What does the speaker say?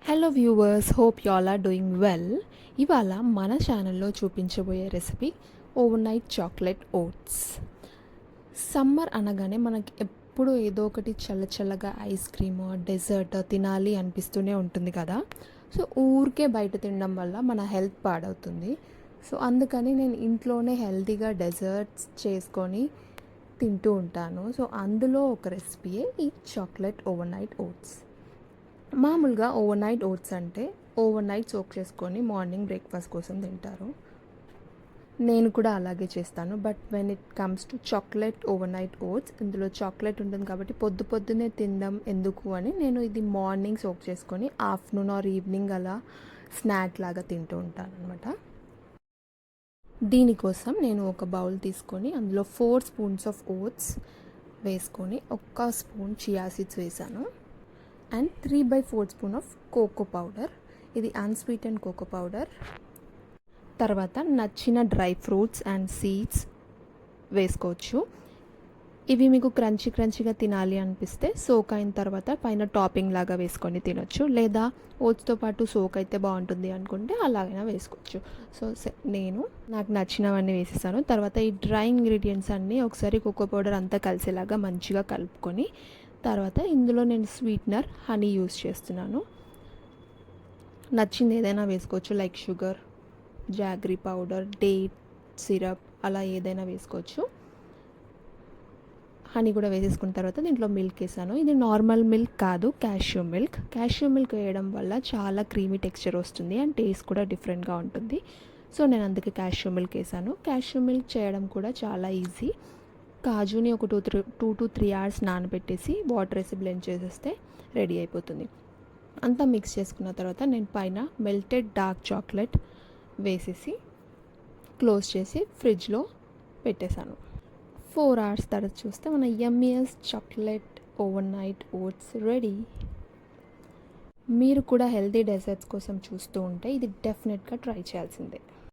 Hello viewers, hope you all are doing well. ఇవాళ మన ఛానల్లో చూపించబోయే recipe overnight chocolate oats. Summer అనగానే మనకి ఎప్పుడు ఏదో ఒకటి చల్ల చల్లగా ఐస్ క్రీమ్ డెజర్ట్ తినాలి అనిపిస్తూనే ఉంటుంది కదా. సో ఊరికే బయట తినడం వల్ల మన హెల్త్ పాడవుతుంది. సో అందుకని నేను ఇంట్లోనే హెల్తీగా డెజర్ట్స్ చేసుకొని తింటూ ఉంటాను. సో అందులో ఒక రెసిపీయే ఈ చాక్లెట్ ఓవర్ నైట్ ఓట్స్. మామూలుగా ఓవర్ నైట్ ఓట్స్ అంటే ఓవర్ నైట్ సోక్ చేసుకొని మార్నింగ్ బ్రేక్ఫాస్ట్ కోసం తింటారు. నేను కూడా అలాగే చేస్తాను. But when it comes to chocolate overnight oats, ఇందులో చాక్లెట్ ఉంటుంది కాబట్టి పొద్దున్నే తినడం ఎందుకు అని నేను ఇది మార్నింగ్ సోక్ చేసుకొని ఆఫ్టర్నూన్ ఆర్ ఈవినింగ్ అలా స్నాక్ లాగా తింటూ ఉంటాను అనమాట. దీనికోసం నేను ఒక బౌల్ తీసుకొని అందులో 4 స్పూన్స్ ఆఫ్ ఓట్స్ వేసుకొని 1 స్పూన్ చియా సీడ్స్ వేసాను and 3/4 spoon of cocoa powder. ఇది అన్స్వీటెండ్ కోకో పౌడర్. తర్వాత నచ్చిన డ్రై ఫ్రూట్స్ అండ్ సీడ్స్ వేసుకోవచ్చు. ఇవి మీకు క్రంచీగా తినాలి అనిపిస్తే సోక్ అయిన తర్వాత పైన టాపింగ్ లాగా వేసుకొని తినొచ్చు, లేదా ఓట్స్తో పాటు సోక్ అయితే బాగుంటుంది అనుకుంటే అలాగైనా వేసుకోవచ్చు. సో నాకు నచ్చినవన్నీ వేసేసాను. తర్వాత ఈ డ్రై ఇంగ్రీడియంట్స్ అన్నీ ఒకసారి కోకో పౌడర్ అంతా కలిసేలాగా మంచిగా కలుపుకొని తర్వాత ఇందులో నేను స్వీట్నర్ హనీ యూస్ చేస్తున్నాను. నచ్చింది ఏదైనా వేసుకోవచ్చు, like sugar, jaggery powder, date syrup అలా ఏదైనా వేసుకోవచ్చు. హనీ కూడా వేసేసుకున్న తర్వాత దీంట్లో మిల్క్ వేసాను. ఇది నార్మల్ మిల్క్ కాదు, క్యాష్యూ మిల్క్. క్యాష్యూ మిల్క్ వేయడం వల్ల చాలా క్రీమీ టెక్స్చర్ వస్తుంది అండ్ టేస్ట్ కూడా డిఫరెంట్గా ఉంటుంది. సో నేను అందుకే క్యాష్యూ మిల్క్ వేసాను. క్యాష్యూ మిల్క్ చేయడం కూడా చాలా ఈజీ. కాజుని ఒక 2 to 3 అవర్స్ నానబెట్టేసి వాటర్ వేసి బ్లెండ్ చేసేస్తే రెడీ అయిపోతుంది. అంతా మిక్స్ చేసుకున్న తర్వాత నేను పైన మెల్టెడ్ డార్క్ చాక్లెట్ వేసేసి క్లోజ్ చేసి ఫ్రిడ్జ్లో పెట్టేశాను. 4 అవర్స్ తర్వాత చూస్తే మన యమ్మీయెస్ట్ chocolate overnight oats ready. మీరు కూడా హెల్తీ డెజర్ట్స్ కోసం చూస్తూ ఉంటే ఇది డెఫినెట్గా ట్రై చేయాల్సిందే.